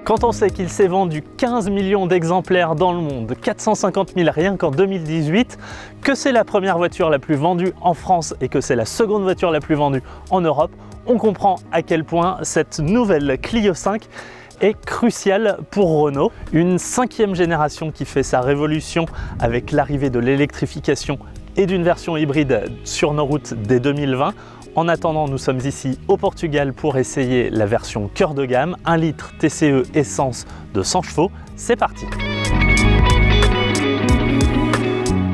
Quand on sait qu'il s'est vendu 15 millions d'exemplaires dans le monde, 450 000 rien qu'en 2018, que c'est la première voiture la plus vendue en France et que c'est la seconde voiture la plus vendue en Europe, on comprend à quel point cette nouvelle Clio 5 est cruciale pour Renault. Une 5e génération qui fait sa révolution avec l'arrivée de l'électrification et d'une version hybride sur nos routes dès 2020. En attendant, nous sommes ici au Portugal pour essayer la version cœur de gamme, 1 litre TCE essence de 100 chevaux. C'est parti!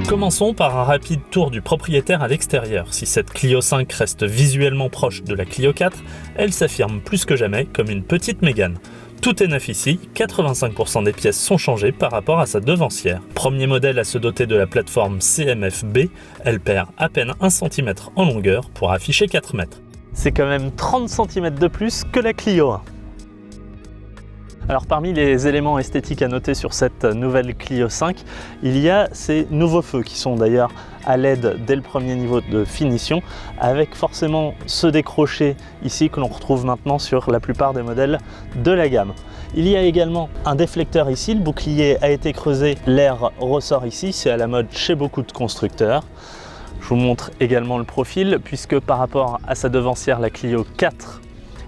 Commençons par un rapide tour du propriétaire à l'extérieur. Si cette Clio 5 reste visuellement proche de la Clio 4, elle s'affirme plus que jamais comme une petite Mégane. Tout est neuf ici, 85% des pièces sont changées par rapport à sa devancière. Premier modèle à se doter de la plateforme CMF-B, elle perd à peine 1 cm en longueur pour afficher 4 mètres. C'est quand même 30 cm de plus que la Clio 1. Alors parmi les éléments esthétiques à noter sur cette nouvelle Clio 5, il y a ces nouveaux feux qui sont d'ailleurs à LED dès le premier niveau de finition, avec forcément ce décroché ici que l'on retrouve maintenant sur la plupart des modèles de la gamme. Il y a également un déflecteur ici, le bouclier a été creusé, l'air ressort ici, c'est à la mode chez beaucoup de constructeurs. Je vous montre également le profil, puisque par rapport à sa devancière, la Clio 4,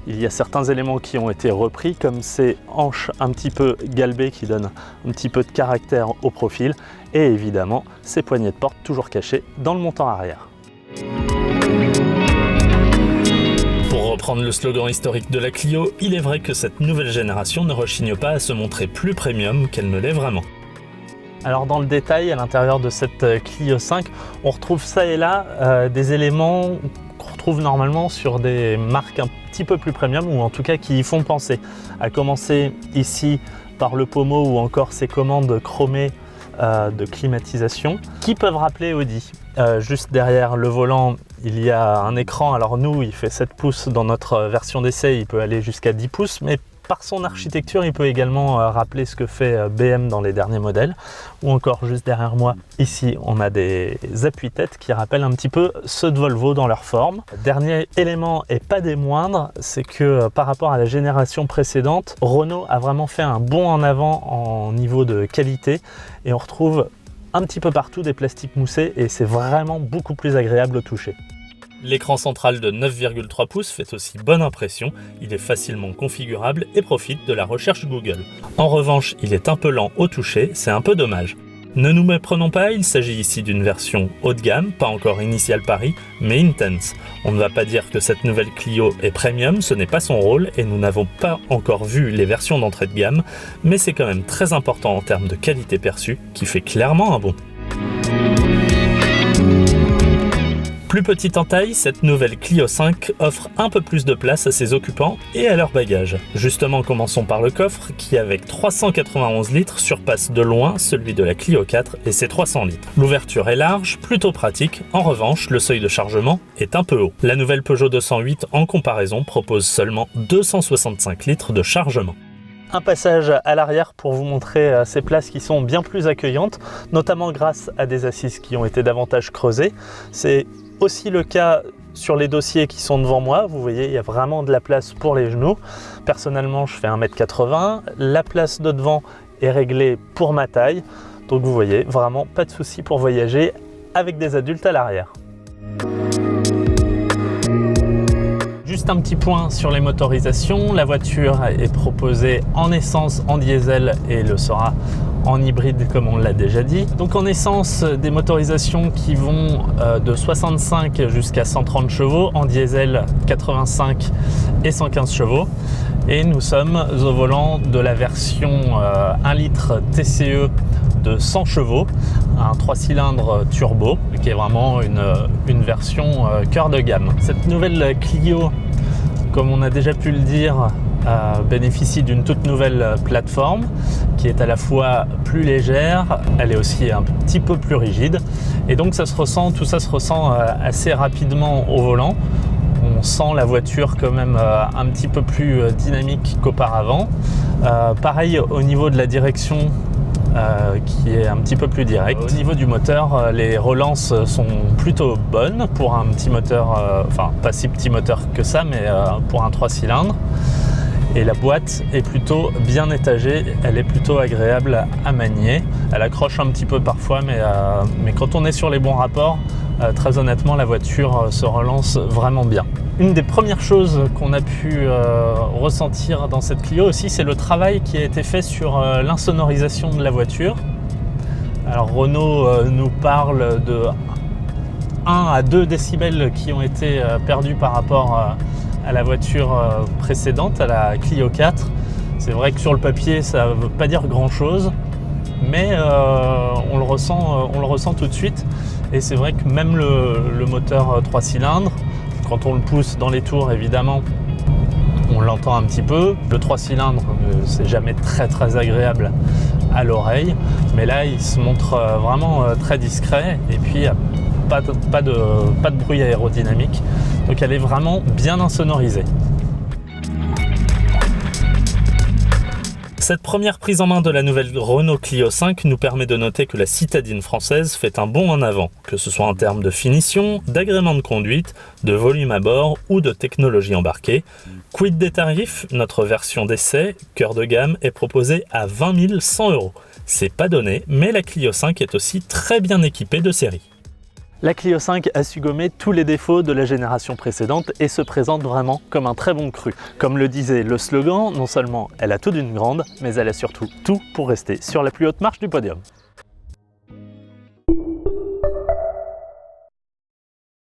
il y a certains éléments qui ont été repris, comme ces hanches un petit peu galbées qui donnent un petit peu de caractère au profil, et évidemment ces poignées de porte toujours cachées dans le montant arrière. Pour reprendre le slogan historique de la Clio, il est vrai que cette nouvelle génération ne rechigne pas à se montrer plus premium qu'elle ne l'est vraiment. Alors dans le détail, à l'intérieur de cette Clio 5, on retrouve ça et là des éléments qu'on retrouve normalement sur des marques un petit peu plus premium, ou en tout cas qui y font penser. À commencer ici par le pommeau ou encore ces commandes chromées de climatisation qui peuvent rappeler Audi. Juste derrière le volant, il y a un écran. Alors nous, il fait 7 pouces dans notre version d'essai, il peut aller jusqu'à 10 pouces, mais par son architecture, il peut également rappeler ce que fait BM dans les derniers modèles. Ou encore, juste derrière moi, ici, on a des appuis-têtes qui rappellent un petit peu ceux de Volvo dans leur forme. Dernier élément, et pas des moindres, c'est que par rapport à la génération précédente, Renault a vraiment fait un bond en avant en niveau de qualité. Et on retrouve un petit peu partout des plastiques moussés et c'est vraiment beaucoup plus agréable au toucher. L'écran central de 9,3 pouces fait aussi bonne impression, il est facilement configurable et profite de la recherche Google. En revanche, il est un peu lent au toucher, c'est un peu dommage. Ne nous méprenons pas, il s'agit ici d'une version haut de gamme, pas encore Initial Paris, mais Intense. On ne va pas dire que cette nouvelle Clio est premium, ce n'est pas son rôle, et nous n'avons pas encore vu les versions d'entrée de gamme, mais c'est quand même très important en termes de qualité perçue, qui fait clairement un bond. Plus petite en taille, cette nouvelle Clio 5 offre un peu plus de place à ses occupants et à leurs bagages. Justement, commençons par le coffre qui, avec 391 litres, surpasse de loin celui de la Clio 4 et ses 300 litres. L'ouverture est large, plutôt pratique. En revanche, le seuil de chargement est un peu haut. La nouvelle Peugeot 208, en comparaison, propose seulement 265 litres de chargement. Un passage à l'arrière pour vous montrer ces places qui sont bien plus accueillantes, notamment grâce à des assises qui ont été davantage creusées. C'est aussi le cas sur les dossiers qui sont devant moi. Vous voyez, il y a vraiment de la place pour les genoux. Personnellement, je fais 1m80. La place de devant est réglée pour ma taille. Donc vous voyez, vraiment pas de souci pour voyager avec des adultes à l'arrière. Juste un petit point sur les motorisations. La voiture est proposée en essence, en diesel et le sera en hybride comme on l'a déjà dit. Donc en essence, des motorisations qui vont de 65 jusqu'à 130 chevaux, en diesel 85 et 115 chevaux. Et nous sommes au volant de la version 1 litre TCE de 100 chevaux, un 3 cylindres turbo qui est vraiment une version cœur de gamme. Cette nouvelle Clio, comme on a déjà pu le dire, bénéficie d'une toute nouvelle plateforme qui est à la fois plus légère, elle est aussi un petit peu plus rigide et donc tout ça se ressent assez rapidement au volant. On sent la voiture quand même un petit peu plus dynamique qu'auparavant. Pareil au niveau de la direction, qui est un petit peu plus direct. Au niveau du moteur, les relances sont plutôt bonnes pour un petit moteur, enfin pas si petit moteur que ça, mais pour un 3 cylindres. Et la boîte est plutôt bien étagée, elle est plutôt agréable à manier. Elle accroche un petit peu parfois, mais quand on est sur les bons rapports, très honnêtement, la voiture se relance vraiment bien. Une des premières choses qu'on a pu ressentir dans cette Clio aussi, c'est le travail qui a été fait sur l'insonorisation de la voiture. Alors Renault nous parle de 1 à 2 décibels qui ont été perdus par rapport à la voiture précédente, à la Clio 4. C'est vrai que sur le papier, ça ne veut pas dire grand-chose, mais on le ressent tout de suite. Et c'est vrai que même le moteur 3 cylindres, quand on le pousse dans les tours, évidemment, on l'entend un petit peu. Le 3 cylindres, c'est jamais très agréable à l'oreille, mais là, il se montre vraiment très discret. Et puis, pas de bruit aérodynamique, donc elle est vraiment bien insonorisée. Cette première prise en main de la nouvelle Renault Clio 5 nous permet de noter que la citadine française fait un bond en avant, que ce soit en termes de finition, d'agrément de conduite, de volume à bord ou de technologie embarquée. Quid des tarifs? Notre version d'essai, cœur de gamme, est proposée à 20 100 €. C'est pas donné, mais la Clio 5 est aussi très bien équipée de série. La Clio 5 a su gommer tous les défauts de la génération précédente et se présente vraiment comme un très bon cru. Comme le disait le slogan, non seulement elle a tout d'une grande, mais elle a surtout tout pour rester sur la plus haute marche du podium.